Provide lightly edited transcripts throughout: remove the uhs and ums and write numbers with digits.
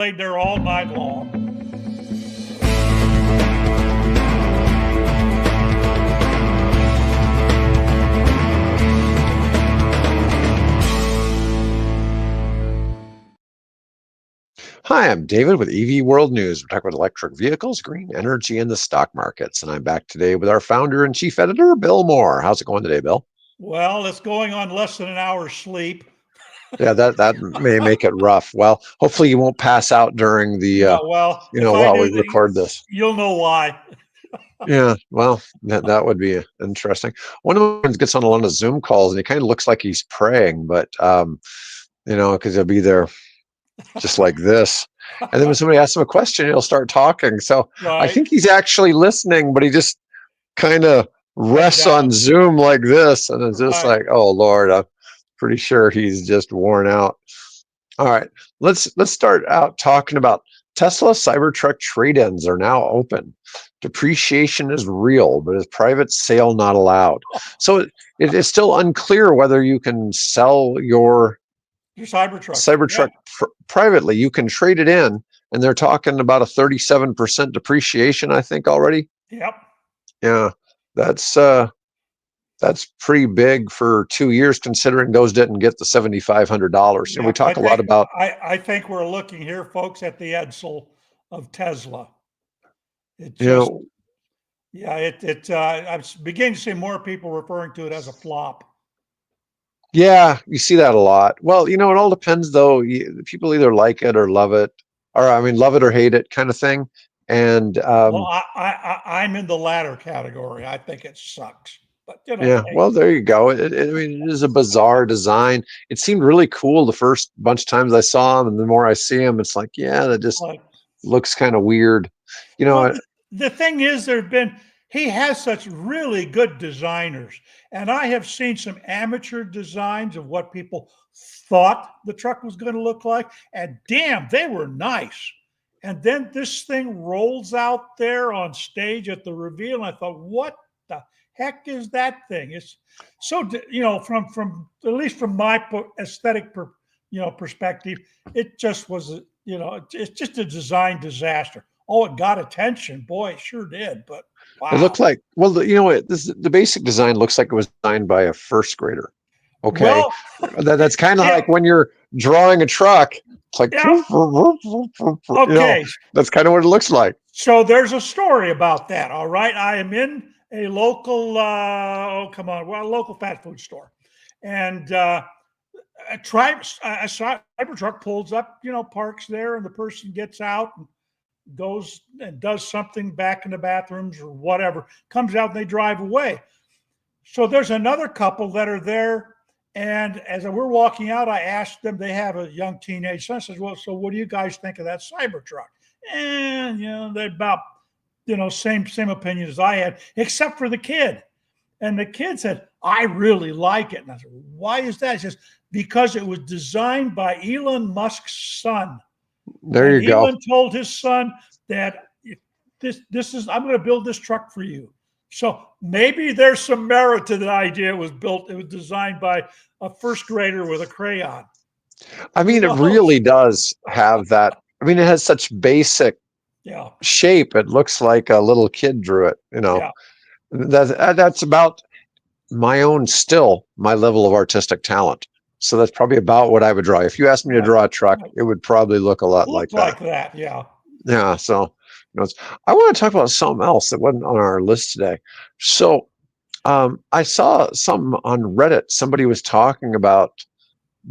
played there all night long. Hi, I'm David with EV World News. We're talking about electric vehicles, green energy, and the stock markets. And I'm back today with our founder and chief editor, Bill Moore. How's it going today, Bill? Well, it's going on less than an hour's sleep. Yeah, that may make it rough. Well, hopefully you won't pass out during the, If I while do, we record this. you'll know why. Yeah, well, that would be interesting. One of my friends gets on a lot of Zoom calls, and he kind of looks like he's praying, but because he'll be there just like this. And then when somebody asks him a question, he'll start talking. So I Right. think he's actually listening, but he just kind of rests down. on Zoom like this. And it's just Right. like, oh, Lord, I'm pretty sure he's just worn out. All right, let's start out talking about Tesla Cybertruck trade-ins are now open. Depreciation is real, but is private sale not allowed? So it is still unclear whether you can sell your Cybertruck privately. You can trade it in, and they're talking about a 37% depreciation, I think, already. Yep. Yeah, that's pretty big for 2 years, considering those didn't get the $7,500. And we talk a lot about. I think we're looking here, folks, at the Edsel of Tesla. It just, I'm beginning to see more people referring to it as a flop. Yeah, you see that a lot. Well, it all depends, though. People either like it or love it, or love it or hate it, kind of thing. And well, I'm in the latter category. I think it sucks. But yeah, well, there you go. It is a bizarre design. It seemed really cool the first bunch of times I saw him, and the more I see him, it's like, yeah, that just looks kind of weird. The thing is, he has such really good designers, and I have seen some amateur designs of what people thought the truck was going to look like, and damn, they were nice. And then this thing rolls out there on stage at the reveal, and I thought, what the heck is that thing? It's so, from at least from my aesthetic perspective, it just was, it's just a design disaster. Oh, it got attention. Boy, it sure did. But wow. It looked like, well, the basic design looks like it was designed by a first grader. Okay. Well, that's kind of like when you're drawing a truck, it's like, okay. That's kind of what it looks like. So there's a story about that. All right. I am in a local, local fast food store. And a Cybertruck pulls up, parks there, and the person gets out and goes and does something back in the bathrooms or whatever, comes out and they drive away. So there's another couple that are there. And as we're walking out, I asked them, they have a young teenage son. I said, well, so what do you guys think of that Cybertruck? And, they're about, same opinion as I had, except for the kid. And the kid said, I really like it. And I said, why is that? He says, because it was designed by Elon Musk's son. There you go. Elon told his son that this is, I'm going to build this truck for you. So maybe there's some merit to the idea. It was designed by a first grader with a crayon. It really does have that. It has such basic shape. It looks like a little kid drew it. That's about my level of artistic talent. So that's probably about what I would draw. If you asked me to draw a truck, it would probably look a lot like that. Yeah. Yeah. So, I want to talk about something else that wasn't on our list today. So, I saw something on Reddit. Somebody was talking about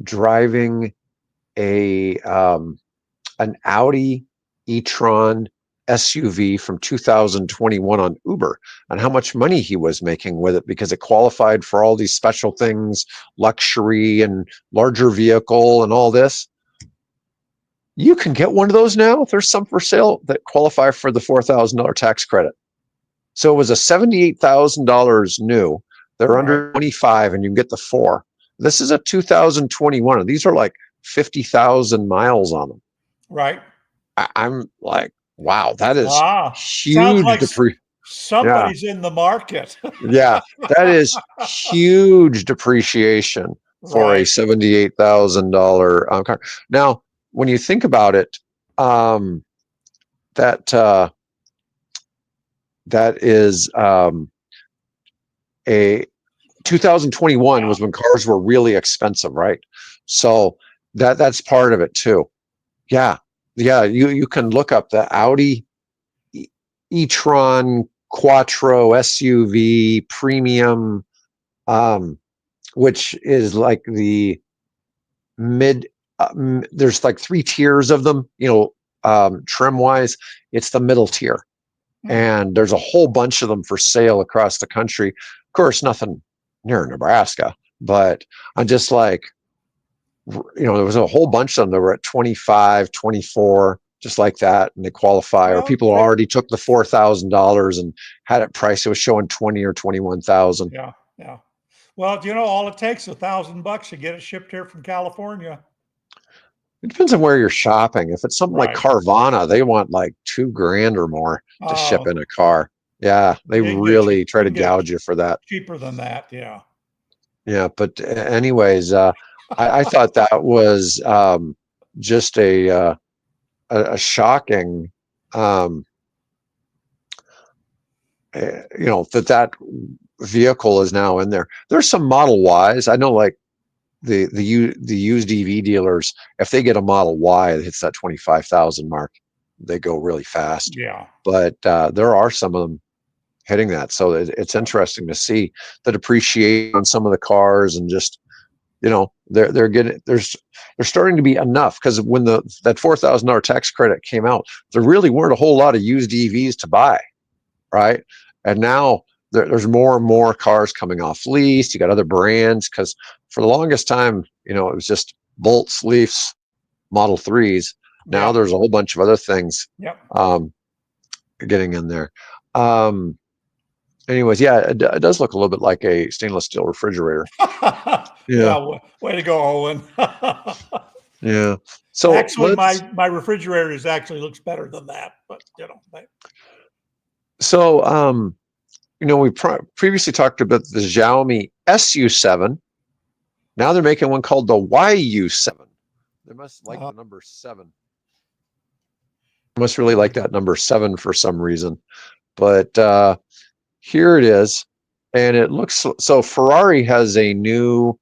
driving an Audi e-tron SUV from 2021 on Uber, and how much money he was making with it because it qualified for all these special things, luxury and larger vehicle and all this. You can get one of those now. There's some for sale that qualify for the $4,000 tax credit. So it was a $78,000 new. They're under 25, and you can get the 4. This is a 2021, and these are like 50,000 miles on them. Right. I'm like, wow, that is huge. Sounds like somebody's in the market. Yeah, that is huge depreciation for a $78,000 car. Now, when you think about it, um, that that is a 2021 Yeah. was when cars were really expensive, right? So that's part of it too. Yeah, yeah. You can look up the Audi e-tron Quattro SUV Premium, um, which is like the mid. There's like three tiers of them. Trim wise, it's the middle tier, Hmm. and there's a whole bunch of them for sale across the country. Of course, nothing near Nebraska, but I'm just like, there was a whole bunch of them that were at 25, 24, just like that, and they qualify. Or Well, people already took the $4,000 and had it priced. It was showing 20 or 21,000. yeah, yeah. Well, all it takes $1,000 to get it shipped here from California. It depends on where you're shopping. If it's something like Right. Carvana, they want like $2,000 or more to ship Oh, in a car. Yeah, they you can get it cheap. really try You to can get it gouge you for that. cheaper than that. Yeah. Yeah, but anyways, I thought that was just a shocking, um, that vehicle is now in there. There's some Model Ys. I know, like the used EV dealers, if they get a Model Y that hits that 25,000 mark, they go really fast. Yeah. But there are some of them hitting that, so it's interesting to see the depreciation on some of the cars, and just they're getting there's starting to be enough, because when that $4,000 tax credit came out, there really weren't a whole lot of used EVs to buy, right? And now there's more and more cars coming off lease. You got other brands, because for the longest time, it was just Bolts, Leafs, Model 3s. Now Yeah. there's a whole bunch of other things Yep. getting in there. Anyways, yeah, it does look a little bit like a stainless steel refrigerator. Yeah, Yeah. Way to go, Owen. yeah. So Actually, let's. my refrigerator actually looks better than that, but So we previously talked about the Xiaomi SU7. Now they're making one called the YU7. They must like the number 7. I must really like that number 7 for some reason. But here it is, and it looks so. Ferrari has a new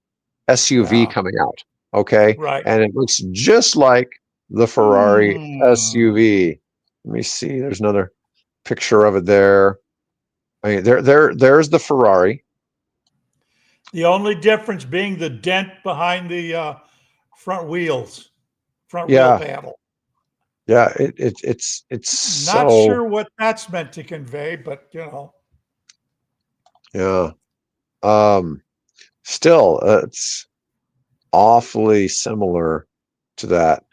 SUV yeah. coming out. Okay, Right. and it looks just like the Ferrari Hmm. SUV. Let me see. There's another picture of it there. I mean, there's the Ferrari. The only difference being the dent behind the front wheel Yeah, panel. yeah. It's Not so, sure what that's meant to convey, but yeah. Um, Still, it's awfully similar to that.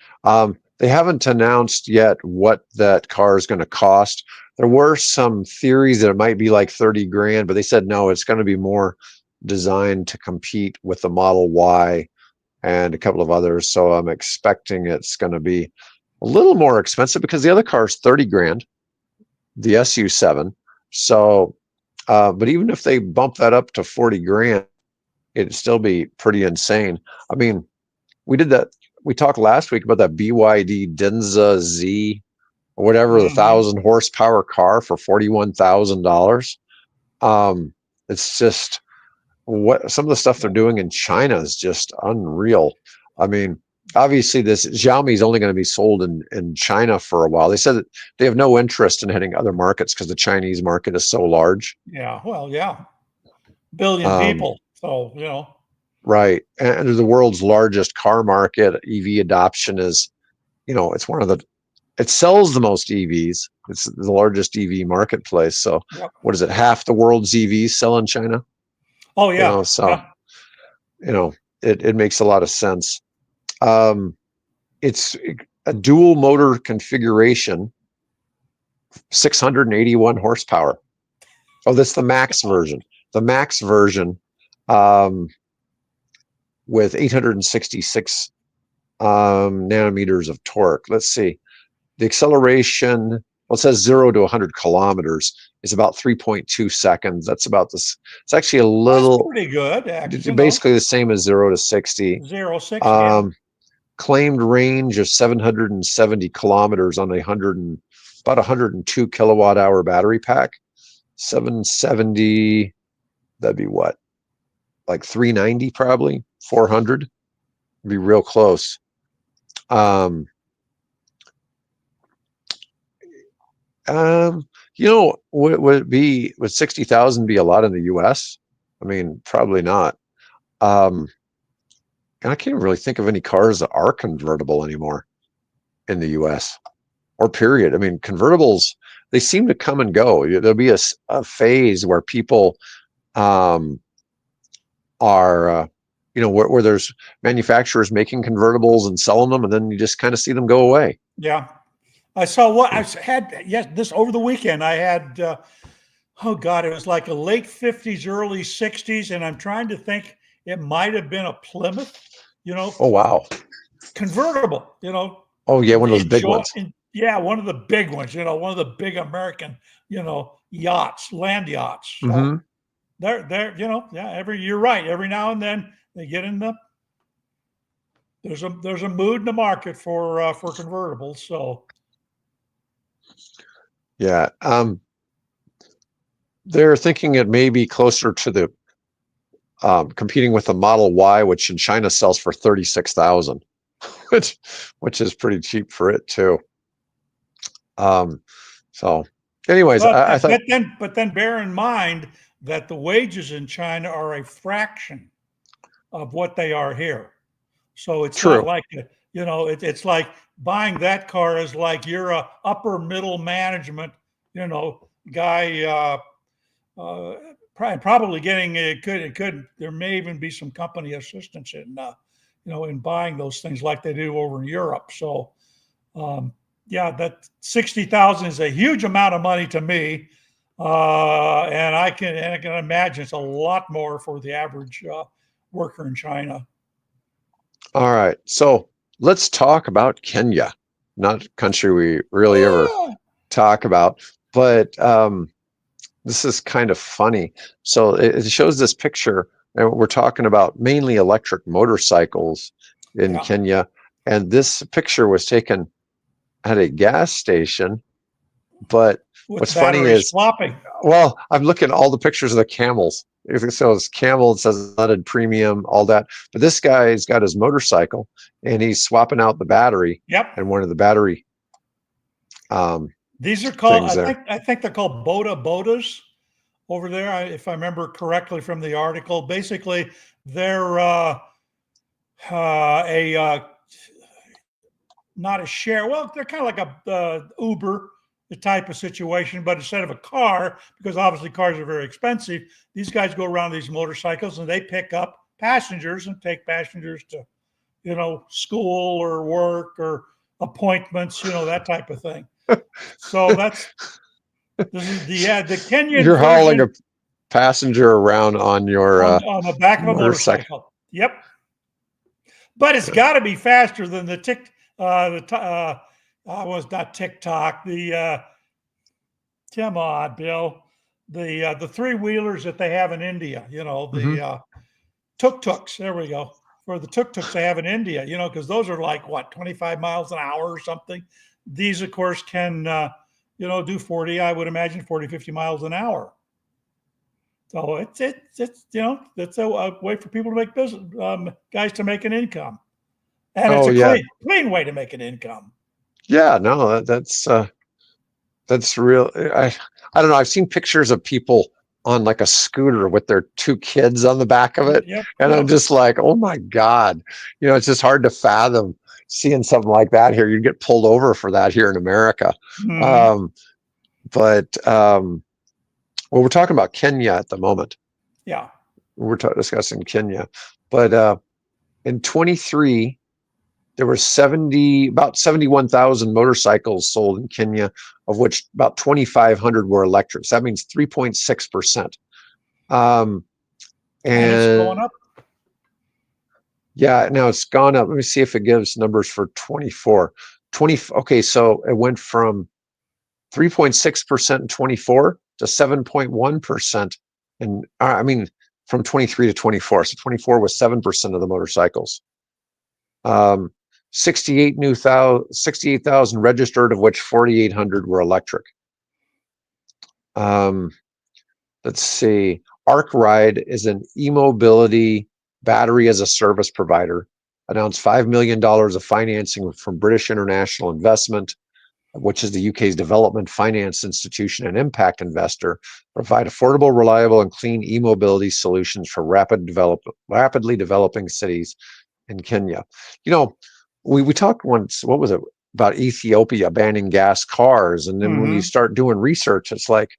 They haven't announced yet what that car is going to cost. There were some theories that it might be like 30 grand, but they said no, it's going to be more designed to compete with the Model Y and a couple of others. So I'm expecting it's going to be a little more expensive, because the other car is 30 grand, the SU7. So, but even if they bump that up to 40 grand, it'd still be pretty insane. I mean, we did that. We talked last week about that BYD Denza Z or whatever, the hmm 1,000 horsepower car for $41,000. It's just, what some of the stuff they're doing in China is just unreal. I mean, obviously this Xiaomi is only going to be sold in China for a while. They said that they have no interest in hitting other markets because the Chinese market is so large. yeah. Well, yeah, billion Um, people. So right. And they're the world's largest car market. EV adoption is, it's one of the, it sells the most EVs. It's the largest EV marketplace. So yep. what is it? Half the world's EVs sell in China? Oh yeah, So, yeah. you know, it makes a lot of sense. Um, it's a dual motor configuration, 681 horsepower. Oh, that's the max version. The max version, um, with 866 nanometers of torque. Let's see. The acceleration, well, it says 0 to 100 kilometers is about 3.2 seconds. That's about this. It's actually Well, that's pretty good, actually. basically the same as 0 to 60. 0 60. Yeah. Um, claimed range of 770 kilometers on about 102 kilowatt hour battery pack. 770, that'd be what? Like 390 probably, 400. Be real close. You know, would 60,000 be a lot in the US? I mean, probably not. And I can't really think of any cars that are convertible anymore in the US or period. I mean, convertibles, they seem to come and go. There'll be a phase where people are, you know, where there's manufacturers making convertibles and selling them, and then you just kind of see them go away. Yeah. I saw what I had. Yes, this over the weekend. I had, oh God, it was like a late 50s, early 60s. And I'm trying to think, it might have been a Plymouth, you know, Oh, wow. convertible, you know. Oh, yeah, one of those big ones. Yeah, one of the big ones, you know, one of the big American, you know, yachts, land yachts. So Mm-hmm. they're, you know, yeah, you're right. Every now and then they get in there's a mood in the market for convertibles. So Yeah. They're thinking it may be closer to the competing with the Model Y, which in China sells for 36,000, which is pretty cheap for it too. So, anyways, I thought, but then bear in mind that the wages in China are a fraction of what they are here. So it's not true. like, you know, it's like buying that car is like you're a upper middle management, you know, guy, probably getting there may even be some company assistance in, you know, in buying those things like they do over in Europe. So, yeah, that 60,000 is a huge amount of money to me. And I can imagine it's a lot more for the average worker in China. All right. So let's talk about Kenya, not a country we really ever talk about, but this is kind of funny. So it shows this picture, and we're talking about mainly electric motorcycles in Kenya. And this picture was taken at a gas station. But what's funny is, swapping. well, I'm looking at all the pictures of the camels. So it's camel, it says leaded premium, all that. But this guy's got his motorcycle and he's swapping out the battery. Yep. And one of the battery these are called, I think they're called bodas over there, if I remember correctly from the article. Basically, they're not a share. Well, they're kind of like a Uber type of situation, but instead of a car, because obviously cars are very expensive, these guys go around these motorcycles and they pick up passengers and take passengers to, you know, school or work or appointments, you know, that type of thing. So this is the Kenyan You're version. hauling a passenger around on your on the back of a motorcycle. Yep. But it's got to be faster than the was not TikTok. Come on, Bill. The three wheelers that they have in India. You know, the tuk-tuks. There we go. For the tuk-tuks they have in India. You know, because those are like what, 25 miles an hour or something. These, of course, can you know, do 40. I would imagine 40, 50 miles an hour. So it's you know, it's a way for people to make business, guys to make an income, and it's a clean way to make an income. Yeah, no, that's real. I don't know. I've seen pictures of people on like a scooter with their two kids on the back of it, and I'm just like, oh my God, you know, it's just hard to fathom seeing something like that here. You'd get pulled over for that here in America. Mm-hmm. Well, we're talking about Kenya at the moment. Yeah. We're discussing Kenya. But in 23, there were about 71,000 motorcycles sold in Kenya, of which about 2,500 were electric. So that means 3.6%. And it's going up. Yeah, now it's gone up. Let me see if it gives numbers for 24. Okay, so it went from 3.6% in 24 to 7.1%. And I mean, from 23 to 24. So 24 was 7% of the motorcycles. 68,000 registered, of which 4,800 were electric. Let's see. ArcRide is an e-mobility battery as a service provider. Announced $5 million of financing from British International Investment, which is the UK's development finance institution and impact investor, provide affordable, reliable, and clean e-mobility solutions for rapidly developing cities in Kenya. You know, we talked once, what was it, about Ethiopia banning gas cars. And then when you start doing research, it's like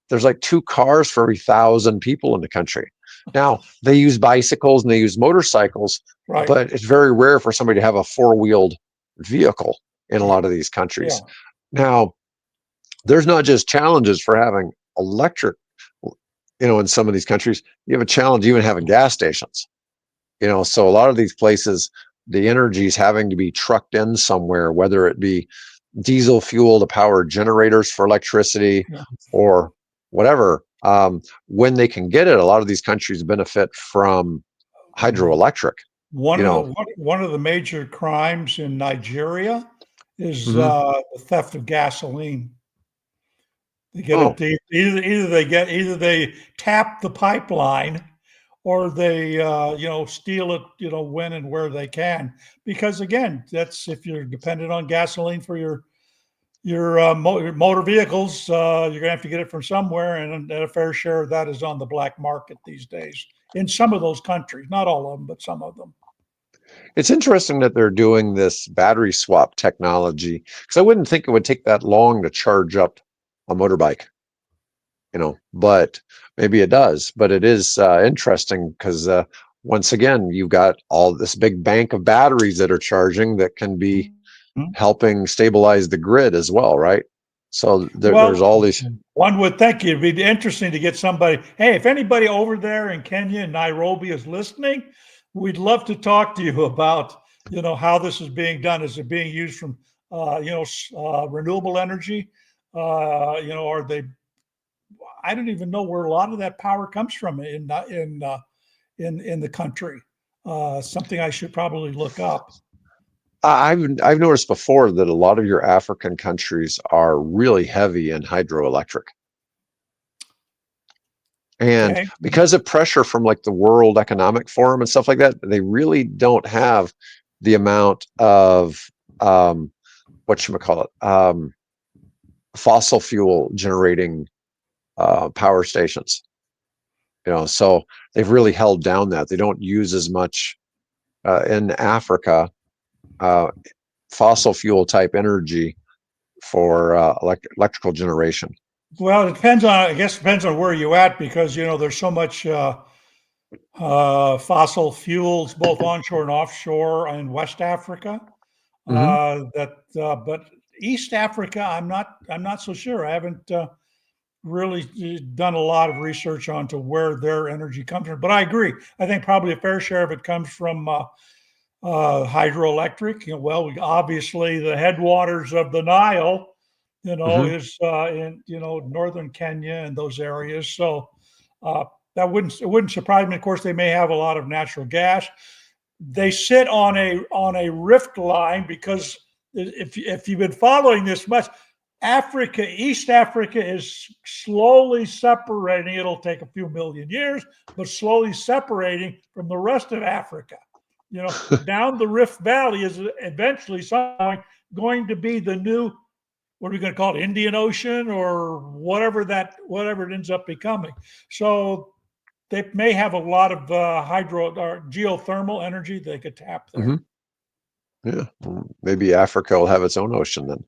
there's like 2 cars for every 1,000 people in the country. Now, they use bicycles and they use motorcycles, Right. but it's very rare for somebody to have a 4-wheeled vehicle in a lot of these countries. Yeah. Now, there's not just challenges for having electric, in some of these countries. You have a challenge even having gas stations. So a lot of these places, the energy is having to be trucked in somewhere, whether it be diesel fuel to power generators for electricity or whatever. When they can get it, a lot of these countries benefit from hydroelectric. One of the major crimes in Nigeria is the theft of gasoline. They get it either they tap the pipeline, or they steal it when and where they can. Because again, that's if you're dependent on gasoline for your motor vehicles, you're gonna have to get it from somewhere, and a fair share of that is on the black market these days in some of those countries. Not all of them, but some of them. It's interesting that they're doing this battery swap technology, because I wouldn't think it would take that long to charge up a motorbike, but maybe it does. But it is interesting because once again, you've got all this big bank of batteries that are charging that can be helping stabilize the grid as well, right? So there's all these. One would think it'd be interesting to get somebody. Hey, if anybody over there in Kenya and Nairobi is listening, we'd love to talk to you about how this is being done. Is it being used from renewable energy? Are they? I don't even know where a lot of that power comes from in the country. Something I should probably look up. I've noticed before that a lot of your African countries are really heavy in hydroelectric. And because of pressure from like the World Economic Forum and stuff like that, they really don't have the amount of fossil fuel generating power stations. So they've really held down that. They don't use as much in Africa fossil fuel type energy for electrical generation. Well, it depends on where you're at, because there's so much fossil fuels both onshore and offshore in West Africa. But East Africa, I'm not so sure. I haven't really done a lot of research onto where their energy comes from. But I agree. I think probably a fair share of it comes from hydroelectric. Obviously the headwaters of the Nile, is in northern Kenya and those areas. So it wouldn't surprise me. Of course, they may have a lot of natural gas. They sit on a rift line, because if you've been following this much, East Africa is slowly separating. It'll take a few million years, but slowly separating from the rest of Africa. Down the Rift Valley is eventually going to be the new, what are we going to call it, Indian Ocean, or whatever it ends up becoming. So they may have a lot of hydro or geothermal energy they could tap there. Yeah, maybe Africa will have its own ocean then.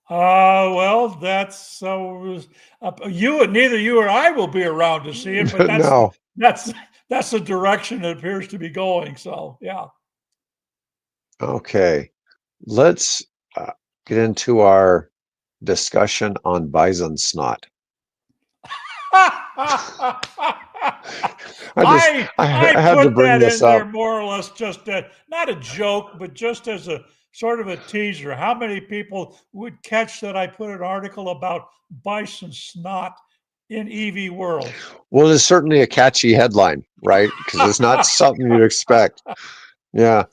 Well, that's so. Neither you or I will be around to see it, but that's the direction it appears to be going. So, yeah. Okay, let's get into our discussion on bison snot. I had put to bring that this in there up. more or less just not a joke, but just as a sort of a teaser. How many people would catch that I put an article about bison snot in EV World? Well, it's certainly a catchy headline, right? Because it's not something you'd expect. Yeah.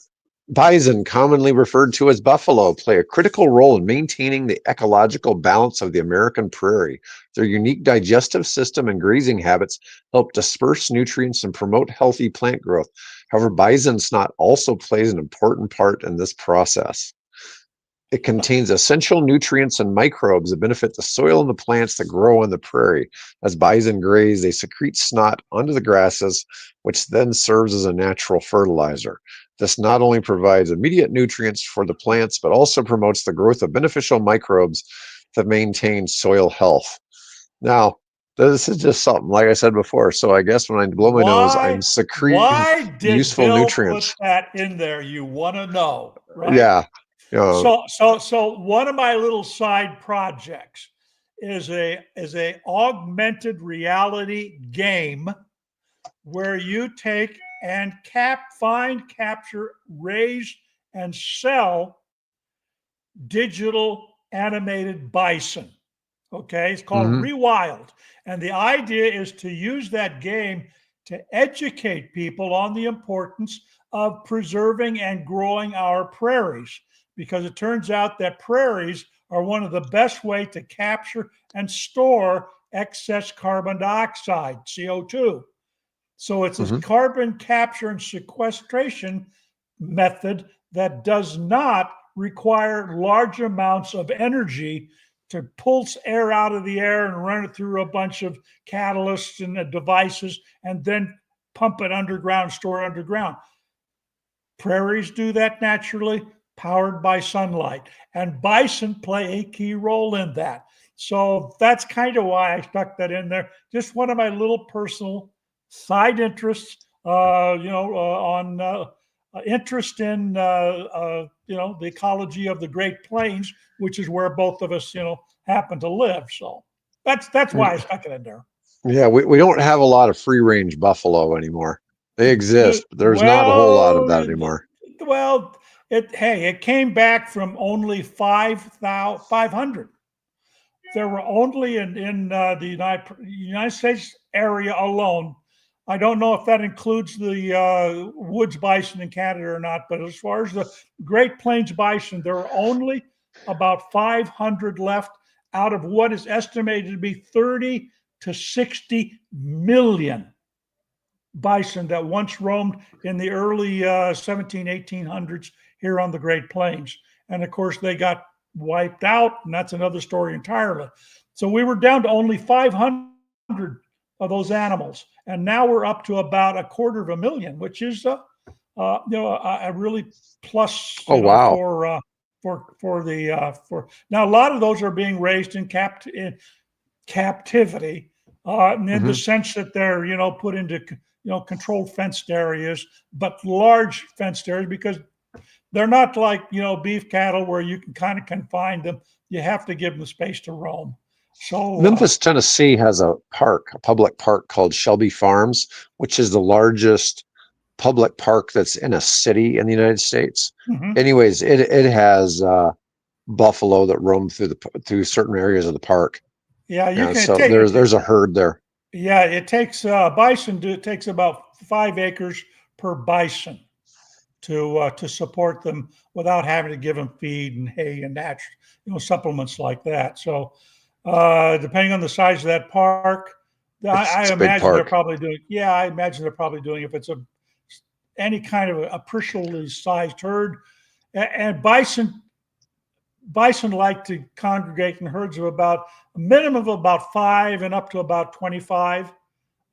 Bison, commonly referred to as buffalo, play a critical role in maintaining the ecological balance of the American prairie. Their unique digestive system and grazing habits help disperse nutrients and promote healthy plant growth. However, bison snot also plays an important part in this process. It contains essential nutrients and microbes that benefit the soil and the plants that grow on the prairie. As bison graze, they secrete snot onto the grasses, which then serves as a natural fertilizer. This not only provides immediate nutrients for the plants, but also promotes the growth of beneficial microbes that maintain soil health. Now, this is just something, like I said before. So I guess when I blow my nose, I'm secreting Why did useful Bill put nutrients. that in there? You want to know, right? Yeah. You know, So one of my little side projects is a augmented reality game where you take and find, capture, raise, and sell digital animated bison. Okay, it's called mhm, Rewild. And the idea is to use that game to educate people on the importance of preserving and growing our prairies, because it turns out that prairies are one of the best way to capture and store excess carbon dioxide, CO2. So it's a mhm. carbon capture and sequestration method that does not require large amounts of energy to pulse air out of the air and run it through a bunch of catalysts and devices and then pump it underground, store it underground. Prairies do that naturally, powered by sunlight, and bison play a key role in that. So that's kind of why I stuck that in there. Just one of my little personal side interests, on interest in, the ecology of the Great Plains, which is where both of us, happen to live. So that's why I stuck it in there. Yeah, we don't have a lot of free range buffalo anymore. They exist, but there's not a whole lot of Well, that anymore. well, it came back from only 500. There were only in the United States area alone. I don't know if that includes the woods bison in Canada or not, but as far as the Great Plains bison, there are only about 500 left out of what is estimated to be 30 to 60 million bison that once roamed in the early 17, 1800s here on the Great Plains. And of course, they got wiped out, and that's another story entirely. So we were down to only 500 of those animals, and now we're up to about 250,000, which is a really plus, Oh wow. for now. A lot of those are being raised in captivity, and in the Hmm. sense that they're put into controlled fenced areas, but large fenced areas, because they're not like beef cattle where you can kind of confine them. You have to give them the space to roam. So Memphis, Tennessee has a park, a public park called Shelby Farms, which is the largest public park that's in a city in the United States. mhm. Anyways, it has buffalo that roam through certain areas of the park. Yeah, you Yeah, can so take there's a herd there. yeah, it takes bison. It takes about 5 acres per bison to support them without having to give them feed and hay and natural supplements like that. So depending on the size of that park, I It's a big imagine they're park. probably doing. Yeah, I imagine they're probably doing, if it's any kind of appreciably sized herd. And bison like to congregate in herds of about a minimum of about 5 and up to about 25,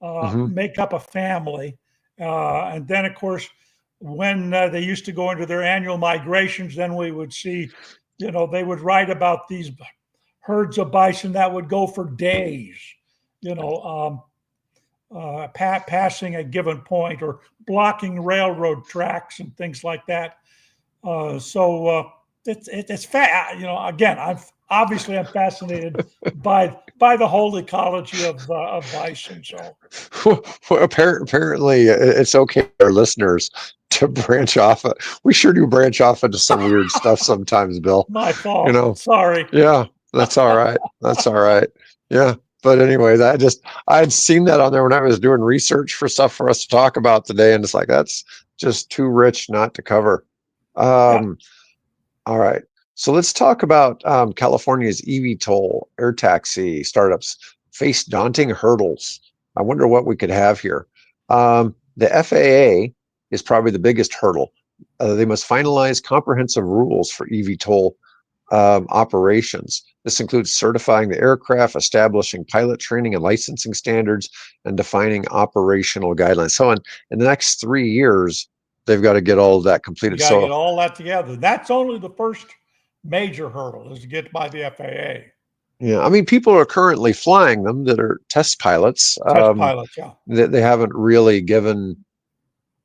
Hmm. make up a family. And then, of course, when they used to go into their annual migrations, then we would see, they would write about these herds of bison that would go for days, you know, passing a given point or blocking railroad tracks and things like that. So it's again, I'm fascinated by the whole ecology of bison. So Well, apparently, it's okay for our listeners to branch off. We sure do branch off into some weird stuff sometimes, Bill. my You fault. know, Sorry. yeah, that's all right. That's all right. Yeah. But anyways, I had seen that on there when I was doing research for stuff for us to talk about today, and it's like that's just too rich not to cover. Yeah. All right. So let's talk about California's eVTOL air taxi startups face daunting hurdles. I wonder what we could have here. The FAA is probably the biggest hurdle. They must finalize comprehensive rules for eVTOL operations. This includes certifying the aircraft, establishing pilot training and licensing standards, and defining operational guidelines. So in the next 3 years, they've got to get all of that You completed. got to So get all that together. That's only the first major hurdle is to get by the FAA. yeah, I mean, people are currently flying them that are test pilots. Test pilots, yeah. They haven't really given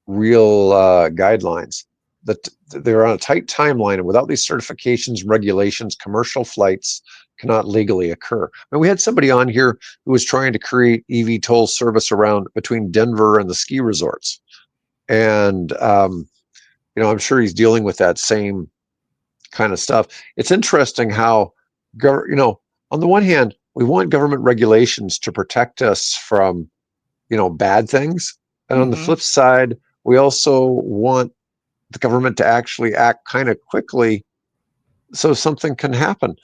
real guidelines. That they're on a tight timeline, and without these certifications and regulations, commercial flights cannot legally occur. I mean, we had somebody on here who was trying to create eVTOL service around between Denver and the ski resorts, and I'm sure he's dealing with that same kind of stuff. It's interesting how, on the one hand, we want government regulations to protect us from, bad things. And on the Mm-hmm. flip side, we also want the government to actually act kind of quickly so something can happen.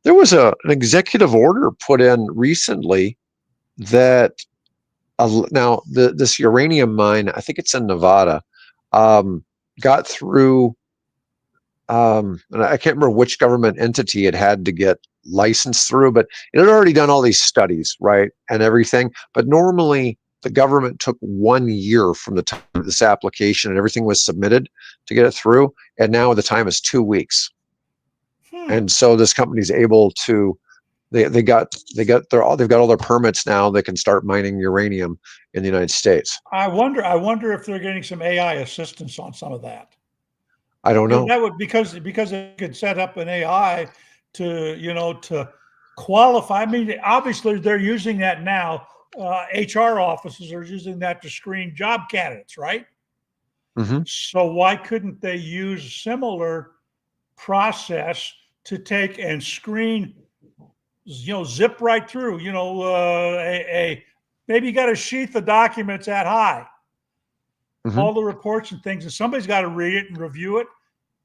There was an executive order put in recently that now this uranium mine, I think it's in Nevada, um, got through and I can't remember which government entity it had to get licensed through, but it had already done all these studies, right, and everything. But normally, the government took 1 year from the time of this application and everything was submitted to get it through, and now the time is 2 weeks. And so this company's able to they've got all their permits now. They can start mining uranium in the United States. I wonder if they're getting some AI assistance on some of that. I don't know. That would because it could set up an AI to qualify. I mean, obviously they're using that now. HR offices are using that to screen job candidates, right? Hmm. So why couldn't they use a similar process to take and screen, zip right through, maybe you got to sheath the documents that high, Hmm. all the reports and things, and somebody's got to read it and review it,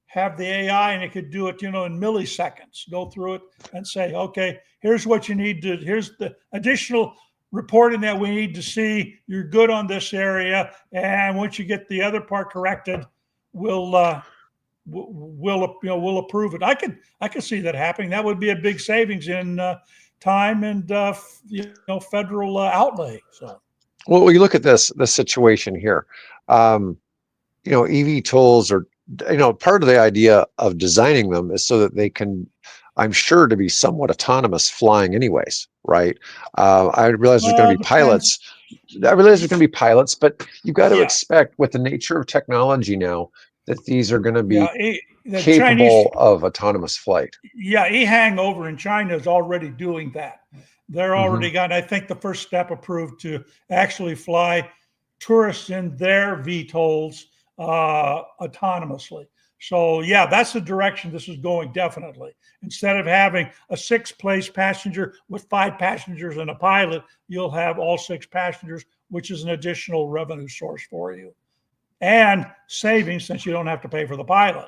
have the AI, and it could do it, in milliseconds, go through it and say, okay, here's what you need to, here's the additional reporting that we need to see. You're good on this area. And once you get the other part corrected, we'll, we'll approve it. I could see that happening. That would be a big savings in time and federal outlay. So Well, you look at this situation here. Um, EV tools are, part of the idea of designing them is so that they can, I'm sure, to be somewhat autonomous flying anyways, right? I realize there's going to be depends. pilots. I realize there's going to be pilots, but you've got to Yeah, expect with the nature of technology now that these are going to yeah. be The Chinese, capable of autonomous flight. yeah, eHang over in China is already doing that. They're Hmm. already got, I think, the first step approved to actually fly tourists in their VTOLs autonomously. So, yeah, that's the direction this is going, definitely. Instead of having a six-place passenger with five passengers and a pilot, you'll have all six passengers, which is an additional revenue source for you and savings since you don't have to pay for the pilot.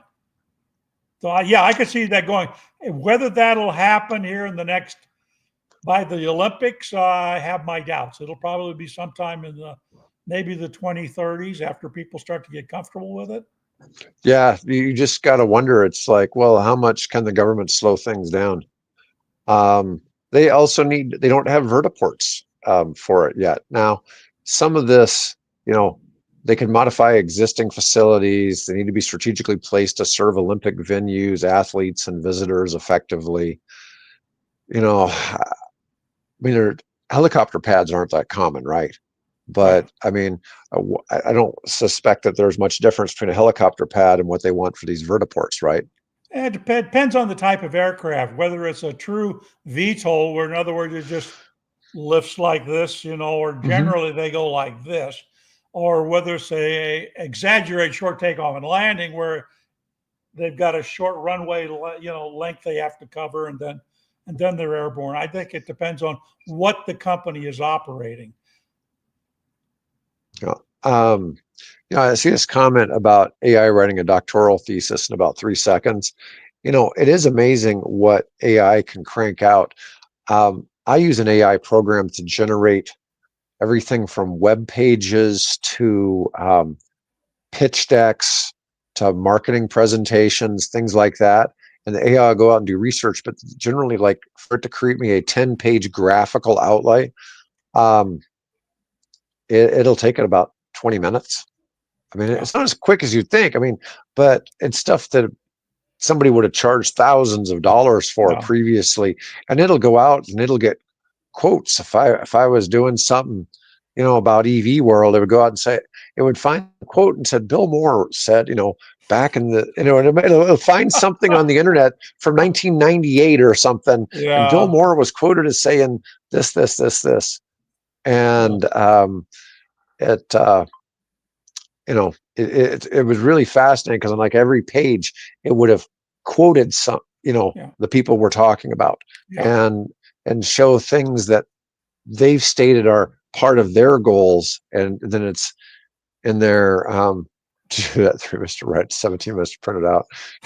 So, yeah, I could see that going. Whether that'll happen here in the next by the Olympics, I have my doubts. It'll probably be sometime in maybe the 2030s after people start to get comfortable with it. Yeah, you just got to wonder. It's like, well, how much can the government slow things down? Um, they also they don't have vertiports for it yet. Now, some of this, you know, they can modify existing facilities. They need to be strategically placed to serve Olympic venues, athletes, and visitors effectively. I mean, helicopter pads aren't that common, right? Right. But I mean, I don't suspect that there's much difference between a helicopter pad and what they want for these vertiports, right? It depends on the type of aircraft, whether it's a true VTOL, where in other words, it just lifts like this, or Hmm. generally they go like this, or whether it's a exaggerated short takeoff and landing where they've got a short runway, length they have to cover, and then they're airborne. I think it depends on what the company is operating. Yeah. Um, I see this comment about AI writing a doctoral thesis in about 3 seconds. It is amazing what AI can crank out. I use an AI program to generate everything from web pages to pitch decks to marketing presentations, things like that. And the AI will go out and do research, but generally, like for it to create me a 10-page graphical outlay, um, it'll take it about 20 minutes. I mean, Yeah. it's not as quick as you'd think. I mean, but it's stuff that somebody would have charged thousands of dollars for Yeah. previously, and it'll go out and it'll get quotes. If I was doing something, about EV world, it would go out and say, it would find a quote and said, Bill Moore said, back in the, it'll find something on the internet from 1998 or something, and Bill Yeah. Moore was quoted as saying this, this, this, this, Yeah. and it it was really fascinating because on like every page it would have quoted some, Yeah. the people we're talking about, Yeah. and show things that they've stated are part of their goals, and then it's in their that 3 Mr. Right, 17 Mr. Printed out.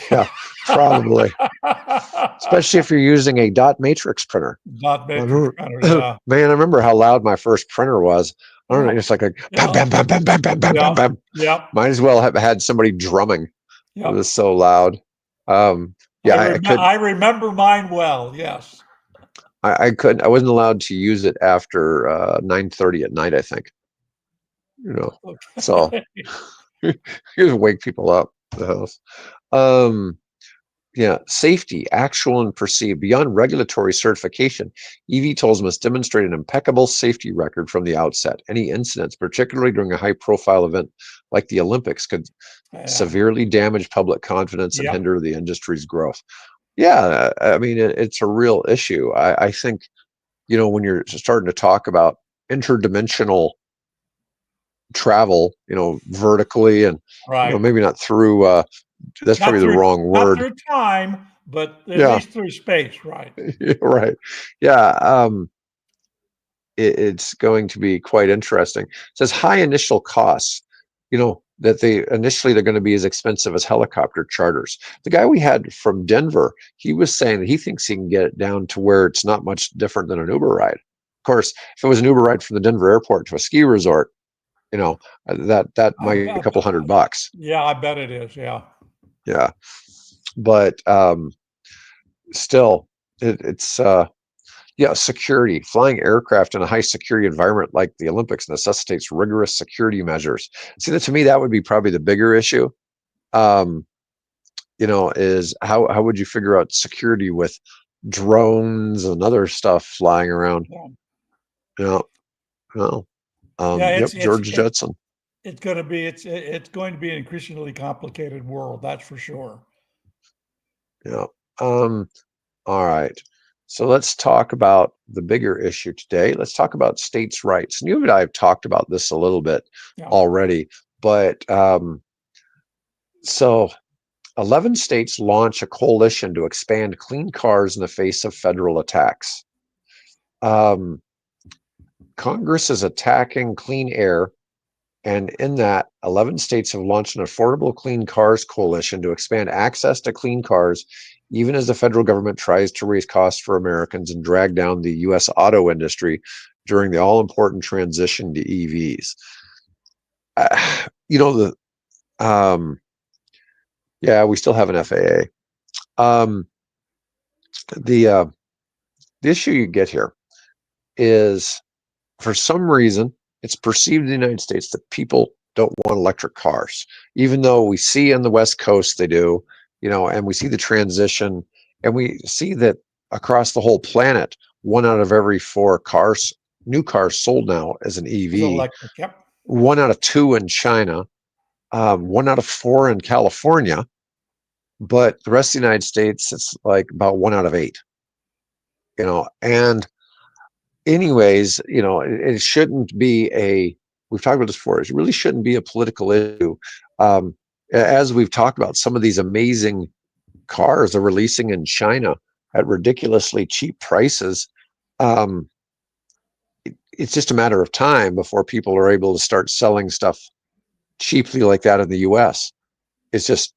Yeah, probably. Especially if you're using a dot matrix printer. Not I matrix remember, printer. Yeah. man, I remember how loud my first printer was. I don't know, Yeah. it's like a bam, Yeah. bam, bam, bam, bam, bam, bam, bam, Yeah. bam. Yeah. Might as well have had somebody drumming. It Yeah. was so loud. Yeah, I remember mine well. Yes. I couldn't, I wasn't allowed to use it after 9:30 at night, I think. So Okay. you just wake people up at the house. Um, yeah, safety, actual and perceived, beyond regulatory certification. eVTOLs must demonstrate an impeccable safety record from the outset. Any incidents, particularly during a high-profile event like the Olympics, could Yeah. severely damage public confidence and Yep. hinder the industry's growth. Yeah, I mean, it's a real issue. I think, when you're starting to talk about interdimensional travel, vertically, and Right. maybe not through. That's Not probably the through wrong not word. through time, but at Yeah, least through space. Right. right. Yeah, it's going to be quite interesting. It says high initial costs. That they're going to be as expensive as helicopter charters. The guy we had from Denver, he was saying that he thinks he can get it down to where it's not much different than an Uber ride. Of course, if it was an Uber ride from the Denver airport to a ski resort, that I, might be a I, couple $100. yeah, I bet it is. Yeah. Yeah, but still, it's yeah, security. Flying aircraft in a high security environment like the Olympics necessitates rigorous security measures. See, that to me, that would be probably the bigger issue. Um, is how would you figure out security with drones and other stuff flying around? Yeah. You know, well, Yeah. yep, George Jetson. It's going to be an increasingly complicated world. That's for sure. Yeah. Um, all right. So let's talk about the bigger issue today. Let's talk about states' rights. And you and I have talked about this a little bit Yeah. already, but so 11 states launch a coalition to expand clean cars in the face of federal attacks. Um, Congress is attacking clean air, and in that, 11 states have launched an Affordable Clean Cars coalition to expand access to clean cars, even as the federal government tries to raise costs for Americans and drag down the U.S. auto industry during the all-important transition to EVs. You know, yeah, we still have an FAA. Um, the issue you get here is, for some reason, it's perceived in the United States that people don't want electric cars, even though we see on the West Coast they do, and we see the transition, and we see that across the whole planet, 1 out of every 4 cars, new cars sold now, is an Is EV. electric. Yep. 1 out of 2 in China, 1 out of 4 in California, but the rest of the United States, it's like about 1 out of 8. And anyways, it shouldn't be we've talked about this before, it really shouldn't be a political issue. As we've talked about, some of these amazing cars are releasing in China at ridiculously cheap prices. Um, it's just a matter of time before people are able to start selling stuff cheaply like that in the US. It's just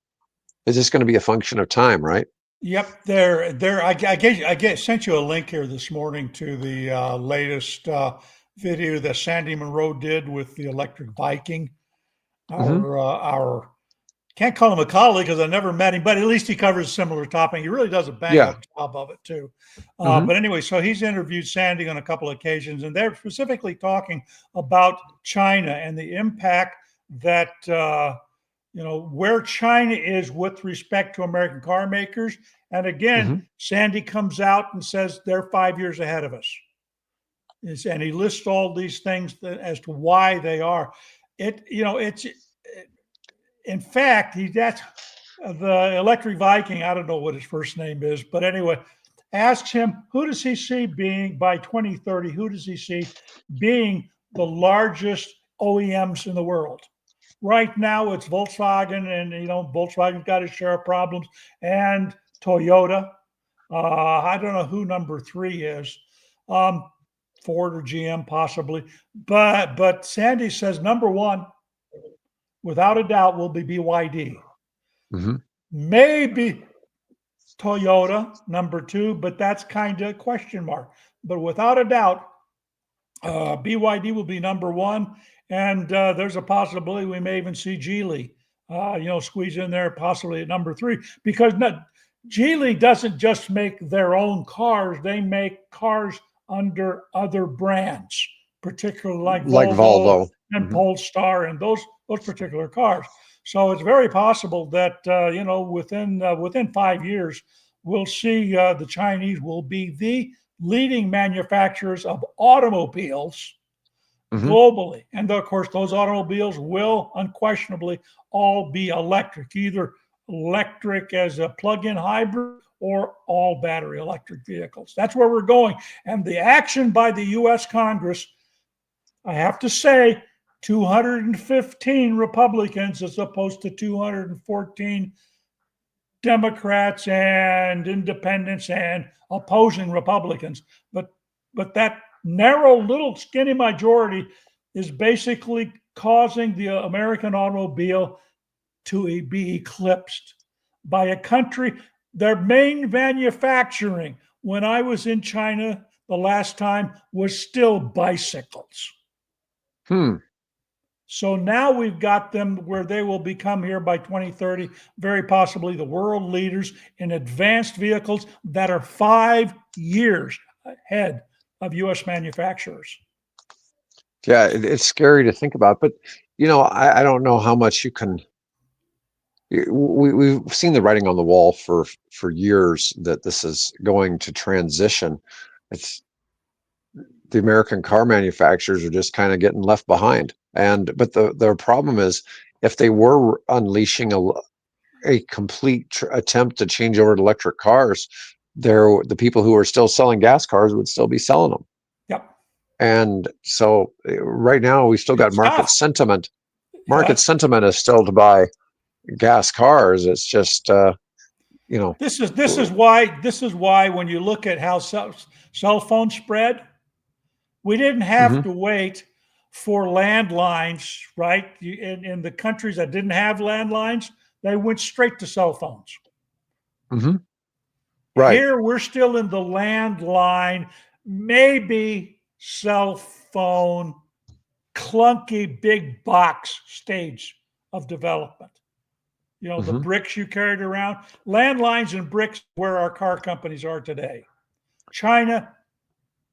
going to be a function of time, right? Yep, sent you a link here this morning to the latest video that Sandy Monroe did with the electric Viking. Hmm. Our can't call him a colleague because I never met him, but at least he covers a similar topic. He really does a bang Yeah. up job of it too. Hmm. But anyway, so he's interviewed Sandy on a couple of occasions, and they're specifically talking about China and the impact that where China is with respect to American car makers. And again, Hmm. Sandy comes out and says they're 5 years ahead of us. And he lists all these things as to why they are. It's in fact, that's the electric Viking. I don't know what his first name is, but anyway, asks him who does he see being by 2030? Who does he see being the largest OEMs in the world? Right now, it's Volkswagen, and Volkswagen's got its share of problems, and Toyota. I don't know who number three is, um, Ford or GM possibly, but Sandy says number one, without a doubt, will be BYD. Hmm. Maybe Toyota number two, but that's kind of a question mark. But without a doubt, BYD will be number one, and there's a possibility we may even see Geely, squeeze in there possibly at number three, because Geely doesn't just make their own cars; they make cars under other brands, particularly like Like Volvo Volvo. and Hmm. Polestar and those particular cars. So it's very possible that within 5 years we'll see the Chinese will be the leading manufacturers of automobiles Hmm. globally. And of course, those automobiles will unquestionably all be electric, either electric as a plug in hybrid or all battery electric vehicles. That's where we're going. And the action by the US Congress, I have to say, 215 Republicans as opposed to 214 Democrats and independents and opposing Republicans. But that narrow little skinny majority is basically causing the American automobile to be eclipsed by a country. Their main manufacturing when I was in China the last time was still bicycles. Hmm. So now we've got them where they will become here by 2030, very possibly the world leaders in advanced vehicles that are 5 years ahead of US manufacturers. Yeah, it's scary to think about, but I don't know how much you can. We've seen the writing on the wall for years that this is going to transition. It's the American car manufacturers are just kind of getting left behind. But the problem is if they were unleashing a complete attempt to change over to electric cars, the people who are still selling gas cars would still be selling them. Yep. And so right now we still got It's market tough. sentiment. Market Yes. sentiment is still to buy gas cars. It's just you know This is why when you look at how cell phones spread, we didn't have mhm, to wait for landlines, right? In the countries that didn't have landlines, they went straight to cell phones. mhm, right. Here we're still in the landline, maybe cell phone, clunky big box stage of development. The Mhm. bricks you carried around, landlines and bricks where our car companies are today. China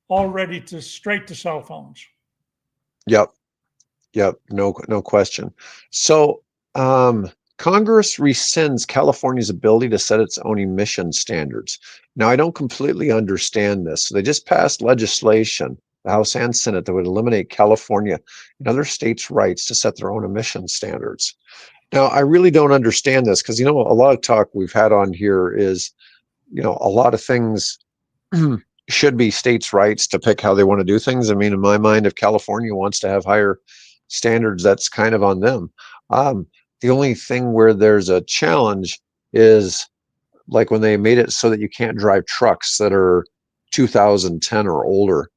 already to straight to cell phones. Yep. Yep. No question. So Congress rescinds California's ability to set its own emission standards. Now, I don't completely understand this. So they just passed legislation, the House and Senate, that would eliminate California and other states' rights to set their own emission standards. Now, I really don't understand this because, a lot of talk we've had on here is, a lot of things should be states' rights to pick how they want to do things. I mean, in my mind, if California wants to have higher standards, that's kind of on them. Um, the only thing where there's a challenge is like when they made it so that you can't drive trucks that are 2010 or older.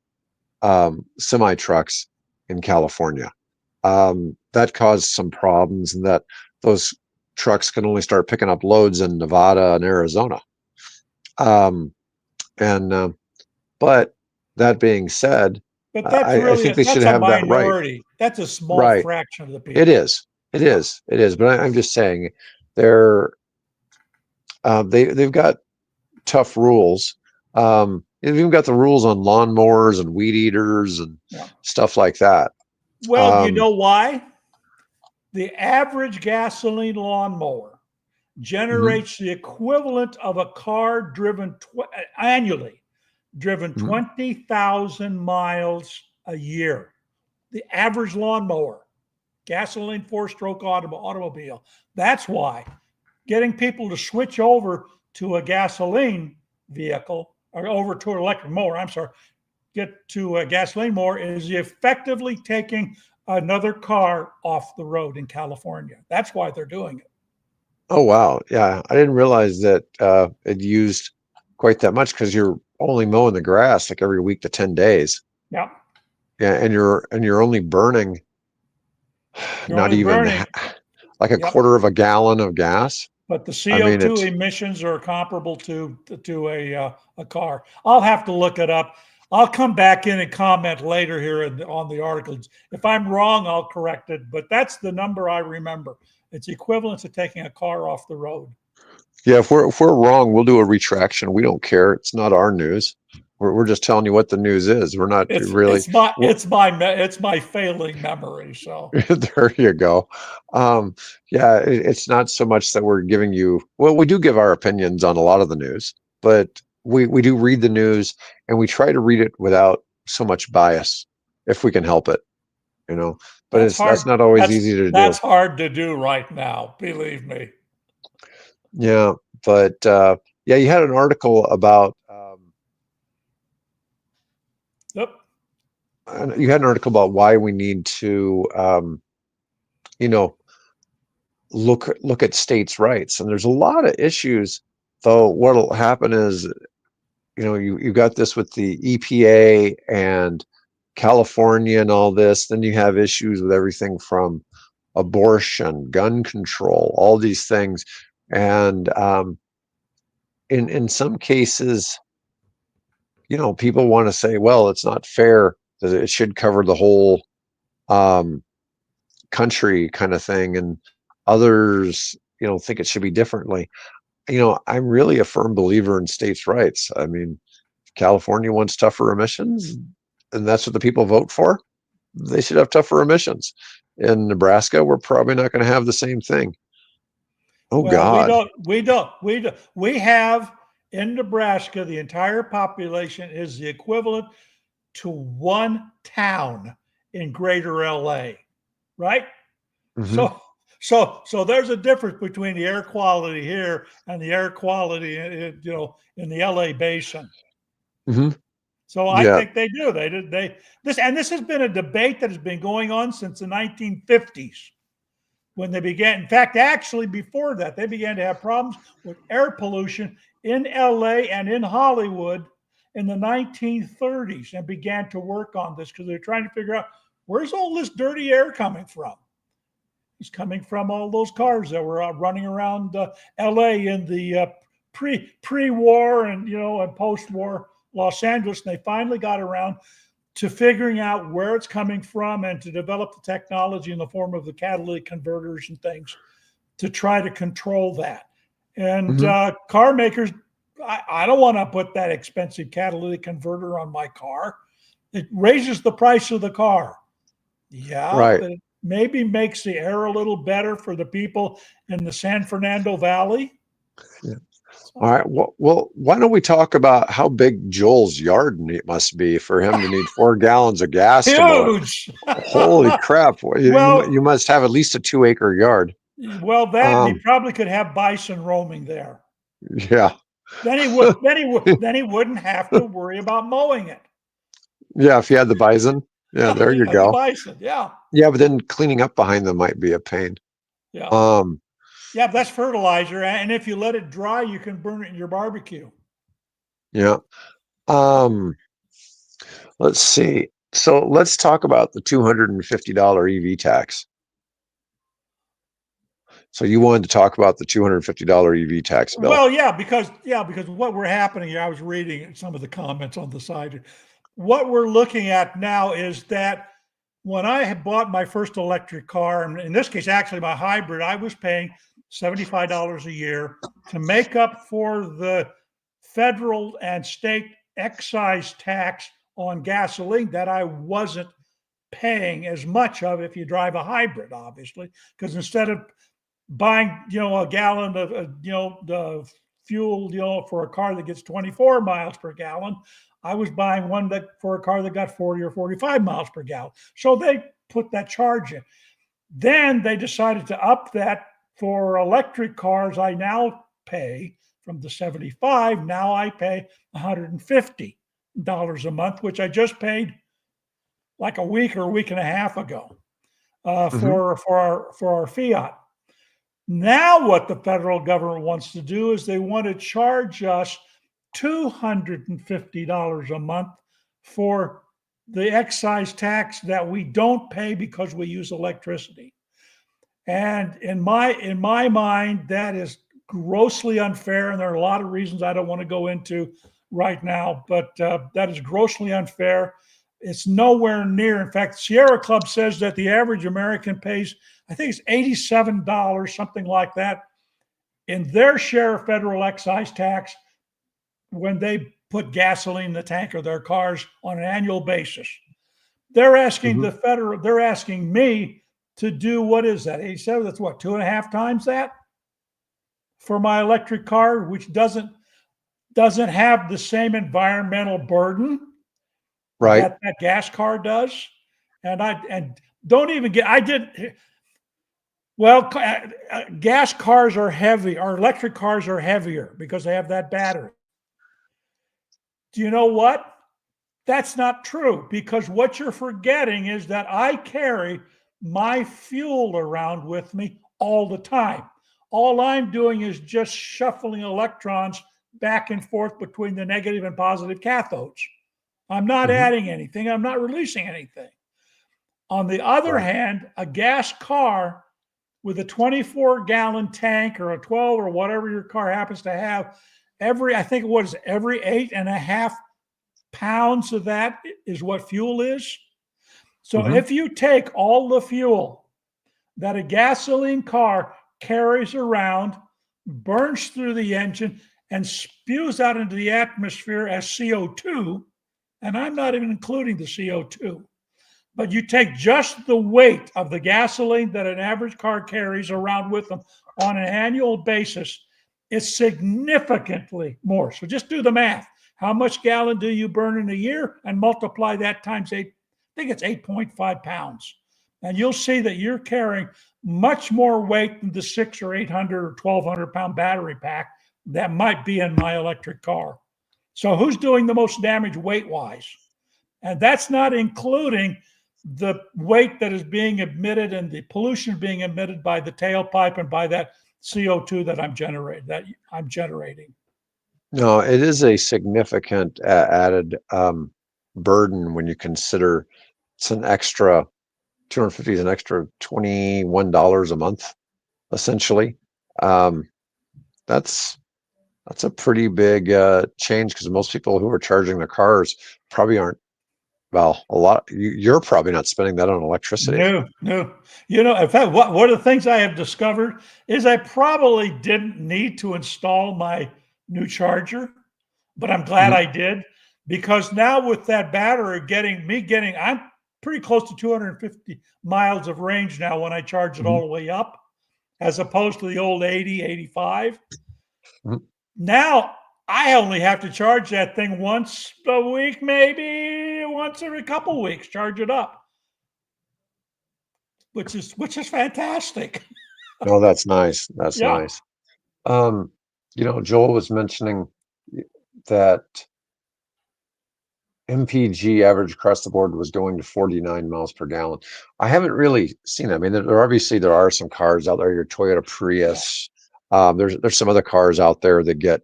semi trucks in California. That caused some problems, and that those trucks can only start picking up loads in Nevada and Arizona. Um, and But that being said, But that's I really think they should that's a have that right. minority. That's a small Right. fraction of the It people. is. It Yeah. is. It is. But I'm just saying they're they've got tough rules. They've even got the rules on lawnmowers and weed eaters and Yeah. stuff like that. Well, you Um, know why? The average gasoline lawnmower mhm, generates the equivalent of a car driven annually, driven mhm. 20,000 miles a year. The average lawnmower, gasoline four-stroke automobile. That's why getting people to switch over to a gasoline vehicle or over to an electric mower, I'm sorry, get to a gasoline mower is effectively taking another car off the road in California. That's why they're doing it. Oh wow, yeah. I didn't realize that it used quite that much because you're only mowing the grass like every week to 10 days. Yeah. Yeah, and you're only burning You're not only even burning, like a yep. quarter of a gallon of gas. But the I mean, CO2 it's emissions are comparable to a car. I'll have to look it up. I'll come back in and comment later here on the articles. If I'm wrong, I'll correct it. But that's the number I remember. It's equivalent to taking a car off the road. yeah. If we're wrong, we'll do a retraction. We don't care. It's not our news. We're just telling you what the news is. We're not It's really. it's my We're, it's my it's my failing memory. So there you go. Um, yeah, it's not so much that we're giving you. Well, we do give our opinions on a lot of the news, but we do read the news and we try to read it without so much bias, if we can help it. You know, but that's it's hard. that's not always That's easy to do. that's hard to do right now. Believe me. Yeah, but yeah, you had an article about Yep. you had an article about why we need to you know look at states' rights, and there's a lot of issues. Though what'll happen is you got this with the EPA and California and all this. Then you have issues with everything from abortion, gun control, all these things, and in some cases people want to say, well, it's not fair that it should cover the whole um, country kind of thing, and others, think it should be differently. I'm really a firm believer in states' rights. I mean, if California wants tougher emissions, and that's what the people vote for, they should have tougher emissions. In Nebraska, we're probably not going to have the same thing. Oh Well, God. we have in Nebraska, the entire population is the equivalent to one town in greater LA, right? Hmm. So there's a difference between the air quality here and the air quality in the LA basin. Hmm. So I Yeah. think they do. This has been a debate that has been going on since the 1950s when they began. In fact, actually before that, they began to have problems with air pollution in LA and in Hollywood in the 1930s and began to work on this because they're trying to figure out where's all this dirty air coming from. It's coming from all those cars that were running around LA in the pre-war and post-war Los Angeles. And they finally got around to figuring out where it's coming from and to develop the technology in the form of the catalytic converters and things to try to control that. And Hmm. car makers, I don't want to put that expensive catalytic converter on my car. It raises the price of the car. Yeah, Right. but it maybe makes the air a little better for the people in the San Fernando Valley. Yeah. All So right. Well, why don't we talk about how big Joel's yard must be for him to need 4 gallons of gas to mow it? huge. Holy crap! You well, must have at least a 2 acre yard. that and he Um, probably could have bison roaming there. yeah, Then he wouldn't have to worry about mowing it. yeah. If you had the bison, yeah, there you The go. bison, yeah, Yeah, but then cleaning up behind them might be a pain. yeah, Um, yeah. That's fertilizer, and if you let it dry, you can burn it in your barbecue. yeah. Um, Let's see. So let's talk about the $250 EV tax. So you wanted to talk about the $250 EV tax bill. Well, because what we're happening here, I was reading some of the comments on the side. What we're looking at now is that when I had bought my first electric car, and in this case, actually my hybrid, I was paying $75 a year to make up for the federal and state excise tax on gasoline that I wasn't paying as much of if you drive a hybrid, obviously, because instead of buying, a gallon of, the fuel, for a car that gets 24 miles per gallon, I was buying one that for a car that got 40 or 45 miles per gallon. So they put that charge in. Then they decided to up that for electric cars. I now pay from the 75. Now I pay $150 a month, which I just paid like a week or a week and a half ago for our Fiat. Now, what the federal government wants to do is they want to charge us $250 a month for the excise tax that we don't pay because we use electricity. And in my mind, that is grossly unfair. And there are a lot of reasons I don't want to go into right now, but that is grossly unfair. It's nowhere near. In fact, Sierra Club says that the average American pays, I think it's $87, something like that, in their share of federal excise tax when they put gasoline in the tank of their cars on an annual basis. They're asking they're asking me to do, what is that, 87? That's what, 2.5 times that for my electric car, which doesn't have the same environmental burden Right. that gas car does. And don't even get, I did, well, gas cars are heavy, or electric cars are heavier because they have that battery. Do you know what? That's not true, because what you're forgetting is that I carry my fuel around with me all the time. All I'm doing is just shuffling electrons back and forth between the negative and positive cathodes. I'm not adding anything. I'm not releasing anything. On the other hand, a gas car with a 24-gallon tank or a 12 or whatever your car happens to have, every 8.5 pounds of that is what fuel is. So if you take all the fuel that a gasoline car carries around, burns through the engine, and spews out into the atmosphere as CO2, and I'm not even including the CO2, but you take just the weight of the gasoline that an average car carries around with them on an annual basis, it's significantly more. So just do the math. How much gallon do you burn in a year? And multiply that times 8. I think it's 8.5 pounds. And you'll see that you're carrying much more weight than the 600 or 800 or 1,200 pound battery pack that might be in my electric car. So who's doing the most damage weight-wise? And that's not including the weight that is being emitted and the pollution being emitted by the tailpipe and by that CO2 that I'm generating. No, it is a significant added burden when you consider it's an extra 250 is an extra $21 a month, essentially. That's a pretty big change, because most people who are charging their cars probably aren't. Well, a lot. You're probably not spending that on electricity. No. In fact, one of the things I have discovered is I probably didn't need to install my new charger, but I'm glad I did, because now with that battery I'm pretty close to 250 miles of range now when I charge it all the way up, as opposed to the old 80, 85. Now I only have to charge that thing once a week, maybe once every couple of weeks, charge it up, which is fantastic. No, that's nice. That's nice. Joel was mentioning that MPG average across the board was going to 49 miles per gallon. I haven't really seen that. I mean, there are some cars out there, your Toyota Prius. There's some other cars out there that get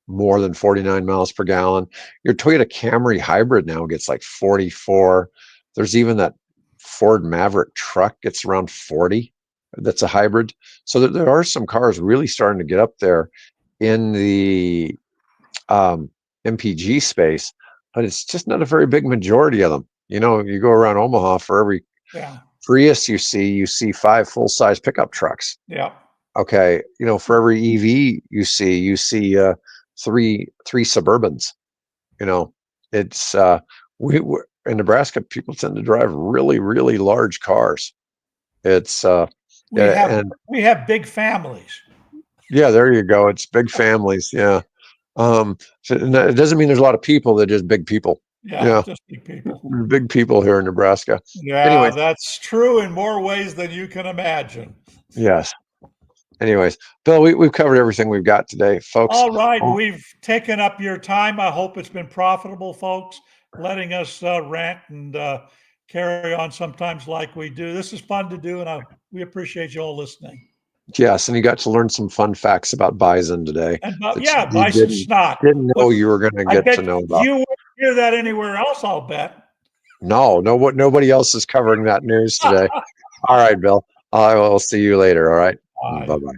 more than 49 miles per gallon. Your Toyota Camry hybrid now gets like 44. There's even that Ford Maverick truck gets around 40. That's a hybrid. So there are some cars really starting to get up there in the MPG space, but it's just not a very big majority of them. You know, you go around Omaha, for every Yeah. Prius you see 5 full-size pickup trucks. Yeah. Okay, you know, for every EV you see three Suburbans. You know, it's we're in Nebraska, people tend to drive really, really large cars. It's We have and we have big families. yeah, there you go. It's big families. Yeah. So it doesn't mean there's a lot of people. They're just big people. Yeah, Yeah, just big people. big people here in Nebraska. Yeah, Anyways, that's true in more ways than you can imagine. yes. Anyways, Bill, we've covered everything we've got today, folks. All right, Oh, we've taken up your time. I hope it's been profitable, folks, letting us rant and carry on sometimes like we do. This is fun to do, and we appreciate you all listening. yes, and you got to learn some fun facts about bison today And that yeah, you bison snot. didn't But know you were going to I get to bet know about. you won't hear that anywhere else, I'll bet. No, nobody else is covering that news today. All right, Bill. I will see you later. All right. Bye. Bye-bye.